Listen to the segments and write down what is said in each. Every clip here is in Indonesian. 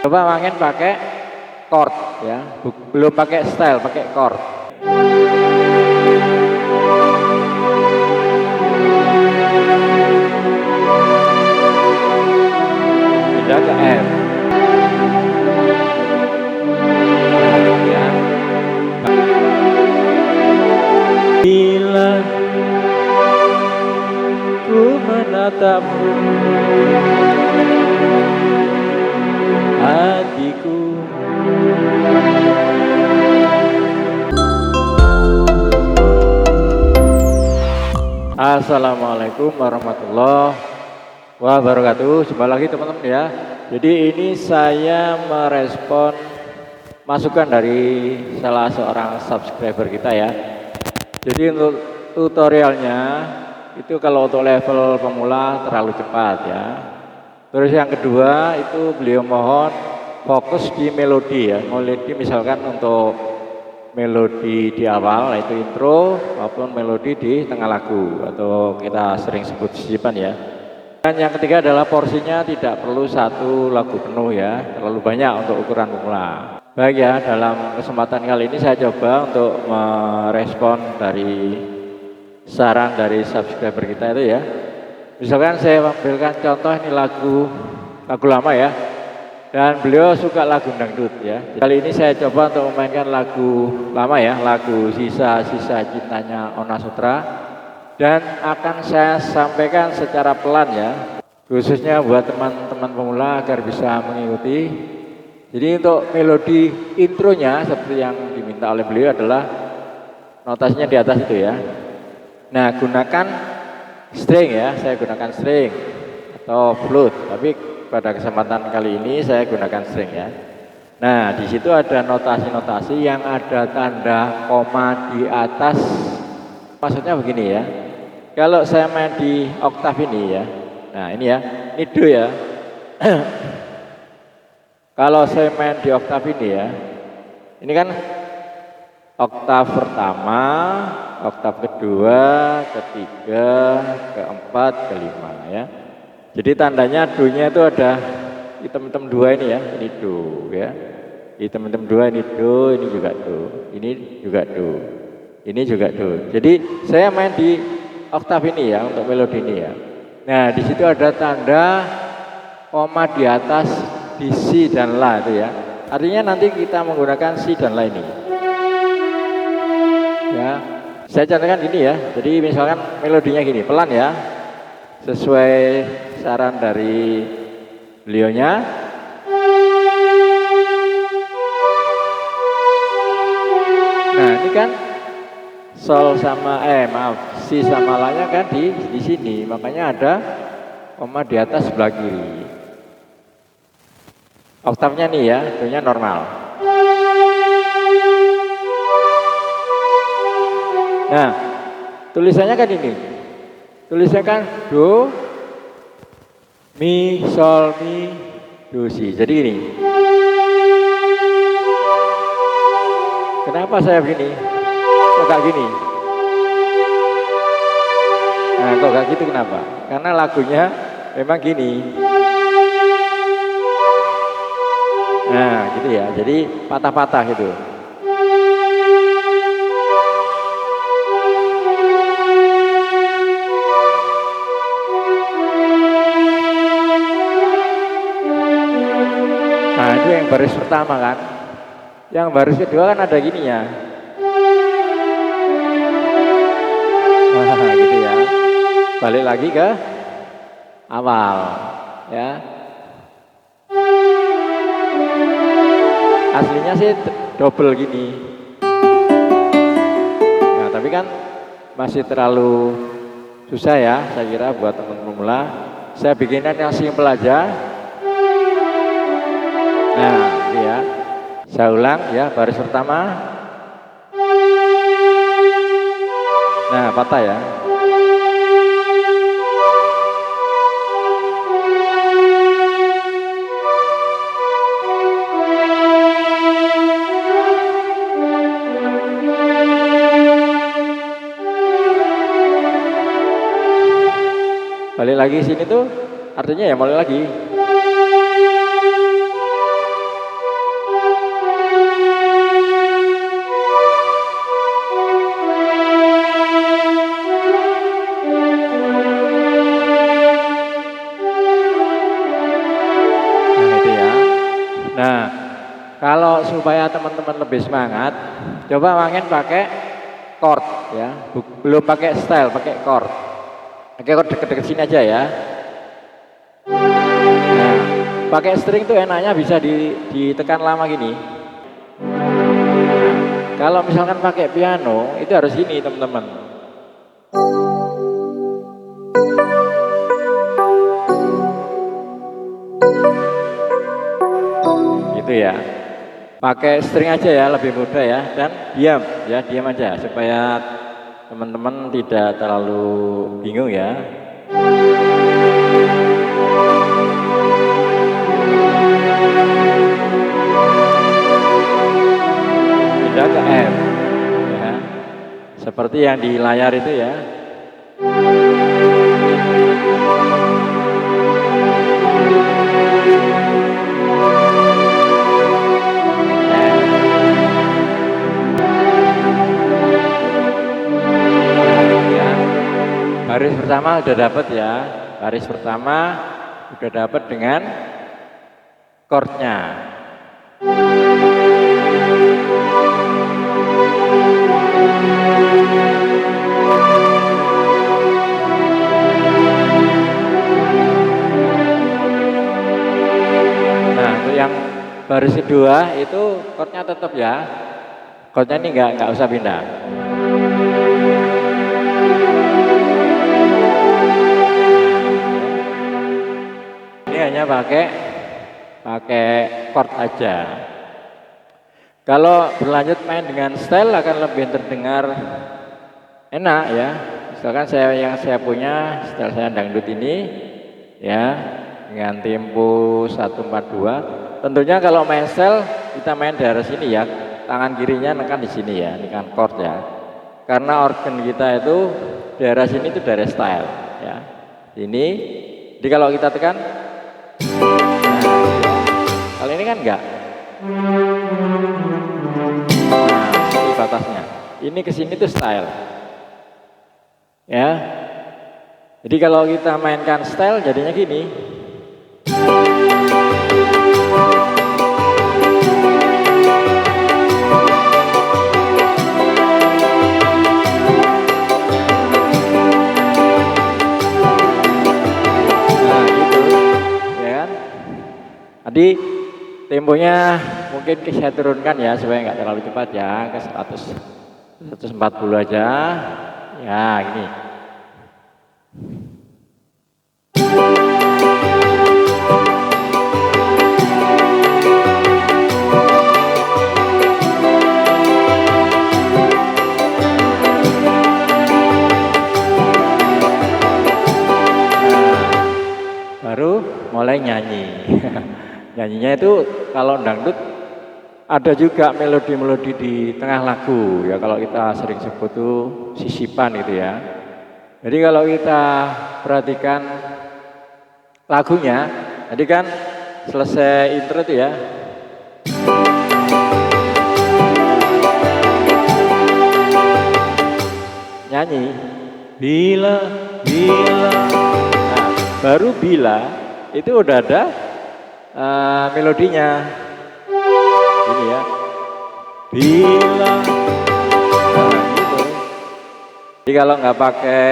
Coba main pakai chord ya, belum pakai style, pakai chord. Pindah ke F. Ya. Bila ku menatapmu, hatiku Assalamualaikum warahmatullahi wabarakatuh. Jumpa lagi teman-teman ya. Jadi ini saya merespon masukan dari salah seorang subscriber kita ya. Jadi untuk tutorialnya itu kalau untuk level pemula terlalu cepat ya. Terus yang kedua itu beliau mohon fokus di melodi ya. Melodi misalkan untuk melodi di awal yaitu intro maupun melodi di tengah lagu atau kita sering sebut sisipan ya. Dan yang ketiga adalah porsinya tidak perlu satu lagu penuh ya, terlalu banyak untuk ukuran pemula. Baik ya, dalam kesempatan kali ini saya coba untuk merespon dari saran dari subscriber kita itu ya. Misalkan saya ambilkan contoh ini lagu lama ya. Dan beliau suka lagu dangdut ya. Kali ini saya coba untuk memainkan lagu lama ya, lagu Sisa-Sisa Cintanya Ona Sutra. Dan akan saya sampaikan secara pelan ya, khususnya buat teman-teman pemula agar bisa mengikuti. Jadi untuk melodi intronya seperti yang diminta oleh beliau adalah notasinya di atas itu ya. Nah gunakan string ya, saya gunakan string atau flute, tapi pada kesempatan kali ini saya gunakan string ya. Nah di situ ada notasi-notasi yang ada tanda koma di atas. Maksudnya begini ya. Kalau saya main di oktav ini ya. Nah ini ya, ini do ya. Kalau saya main di oktav ini ya. Ini kan oktav pertama, oktav kedua, ketiga, keempat, kelima ya. Jadi tandanya do-nya itu ada hitam-hitam dua ini ya, ini do ya. Hitam-hitam dua ini do, ini juga do, ini juga do, ini juga do. Jadi saya main di oktav ini ya untuk melodi ini ya. Nah di situ ada tanda koma di atas di si dan la itu ya. Artinya nanti kita menggunakan si dan la ini. Ya, saya contohkan gini ya. Jadi misalkan melodinya gini, pelan ya. Sesuai saran dari beliaunya. Nah ini kan sol sama si sama la-nya kan di sini, makanya ada koma di atas sebelah kiri. Oktavnya nih ya, do-nya normal. Nah tulisannya kan ini. Tulisnya kan do, mi, sol, mi, do, si. Jadi ini. Kenapa saya begini? Kok gak gini? Nah kok gak gitu kenapa? Karena lagunya memang gini. Nah gitu ya, jadi patah-patah gitu. Nah itu yang baris pertama kan. Yang baris kedua kan ada gininya. Nah gitu ya. Balik lagi ke awal ya. Aslinya sih double gini. Nah tapi kan masih terlalu susah ya saya kira buat teman pemula. Saya bikinkan yang simpel aja. Nah ini ya. Saya ulang ya baris pertama. Nah patah ya. Balik lagi sini tuh artinya ya mulai lagi. supaya teman-teman lebih semangat, coba main pakai chord ya, belum pakai style, pakai chord. Pakai chord deket-deket sini aja ya. Nah, pakai string tuh enaknya bisa ditekan lama gini. Kalau misalkan pakai piano itu harus gini teman-teman. Gitu ya. Pakai string aja ya, lebih mudah ya, dan diam aja supaya teman-teman tidak terlalu bingung ya. Pindah ke F ya. Seperti yang di layar itu ya. Baris pertama udah dapat ya, baris pertama udah dapat dengan chordnya. Nah, untuk yang baris kedua itu chordnya tetap ya, chordnya ini nggak usah pindah. Hanya pakai chord aja. Kalau berlanjut main dengan style akan lebih terdengar enak ya. Misalkan saya punya style saya dangdut ini ya dengan tempo 142. Tentunya kalau main style kita main daerah sini ya. Tangan kirinya nekan di sini ya, nekan chord ya. Karena organ kita itu daerah sini itu daerah style ya. Ini. Jadi kalau kita tekan kalau ini kan enggak. Nah, ini batasnya. Ini ke sini tuh style. Ya. Jadi kalau kita mainkan style jadinya gini. Nah, gitu. Ya kan? Tadi temponya mungkin saya turunkan ya supaya nggak terlalu cepat ya, ke 140 aja. Ya gini. Baru mulai nyanyi. Nyanyinya itu kalau dangdut ada juga melodi-melodi di tengah lagu ya, kalau kita sering sebut tuh sisipan gitu ya. Jadi kalau kita perhatikan lagunya, jadi kan selesai intro itu ya. Nyanyi bila. Nah, baru bila itu udah ada melodinya ini ya, bila. Nah, gitu. Jadi kalau nggak pakai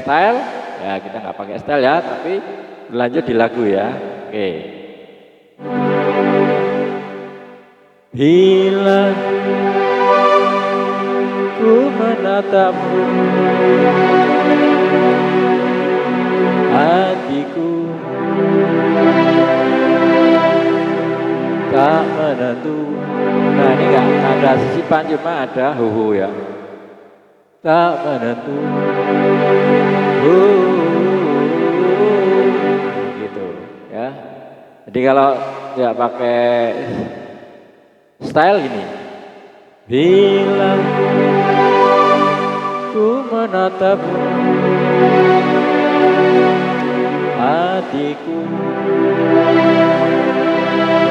style ya, kita nggak pakai style ya, tapi berlanjut di lagu ya. Oke. Bila ku menatapmu, hatiku tak menentu. Nah ini nggak ada sisipan, cuma ada huhu ya. Tak menentu. Gitu ya. Jadi kalau nggak pakai style gini. Bila ku menatapmu, hatiku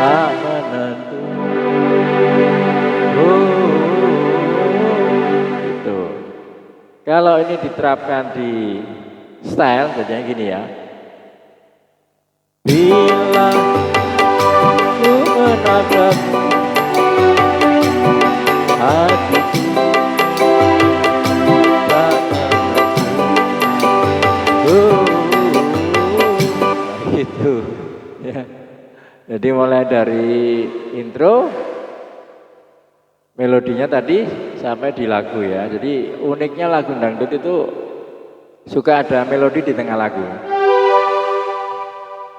tak menentu. Gitu. Kalau ini diterapkan di style jadinya gini ya. Bila ku menatapmu, hatiku tak menentu. Nah, gitu ya. Jadi mulai dari intro, melodinya tadi sampai di lagu ya. Jadi uniknya lagu dangdut itu suka ada melodi di tengah lagu.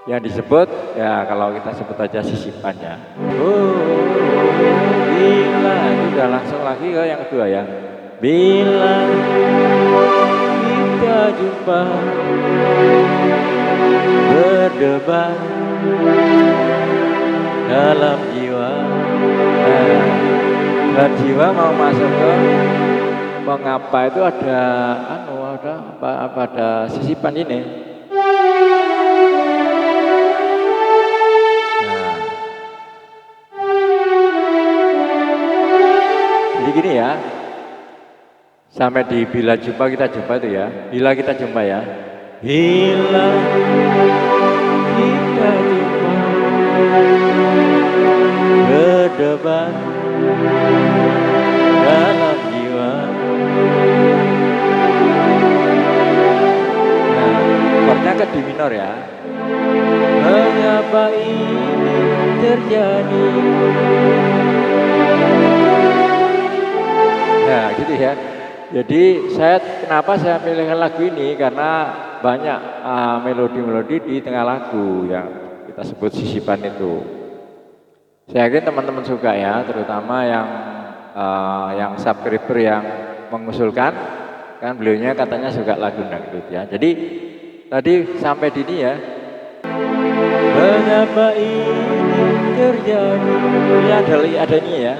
Yang disebut ya kalau kita sebut aja sisipannya. Oh, bila itu udah langsung lagi ke yang kedua ya. Bila kita jumpa berdebar dalam jiwa. Dan jiwa mau masuk ke mengapa itu ada ada sisipan ini. Nah, jadi gini ya, sampai di bila jumpa kita jumpa itu ya, bila kita jumpa ya, bila kita jumpa berdebar dalam jiwa. Nah, chordnya ke D minor ya. Mengapa ini terjadi? Nah, gitu ya. Jadi kenapa saya pilihkan lagu ini karena banyak melodi-melodi di tengah lagu yang kita sebut sisipan itu. Saya yakin teman-teman suka ya, terutama yang subscriber yang mengusulkan, kan beliaunya katanya suka lagu dangdut ya. Jadi tadi sampai di ini ya. Mengapa ini terjadi? Ini ada ini ya.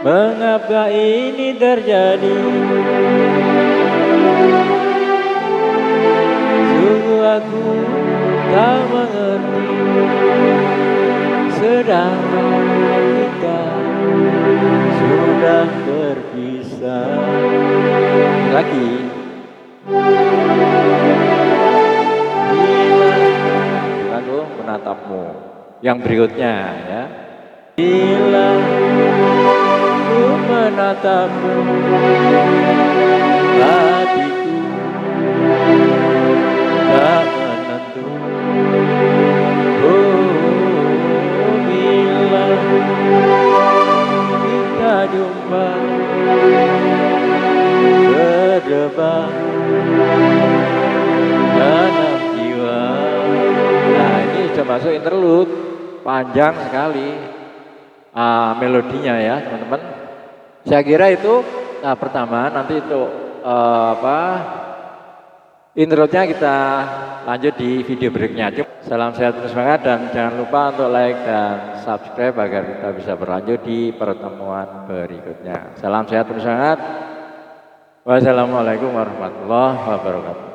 Mengapa ini terjadi? Sungguh aku tak mengerti. Sedangkan kita sudah berpisah. Lagi. Bila aku menatapmu. Yang berikutnya ya. Bila aku menatapmu, hatiku tak menentu. Kita jumpa berdebar dalam jiwa. Nah ini sudah masuk interlude, panjang sekali melodinya ya teman-teman. Saya kira itu pertama, nanti itu interlude-nya kita lanjut di video berikutnya. Salam sehat terus semangat dan jangan lupa untuk like dan subscribe agar kita bisa berlanjut di pertemuan berikutnya. Salam sehat terus semangat. Wassalamualaikum warahmatullahi wabarakatuh.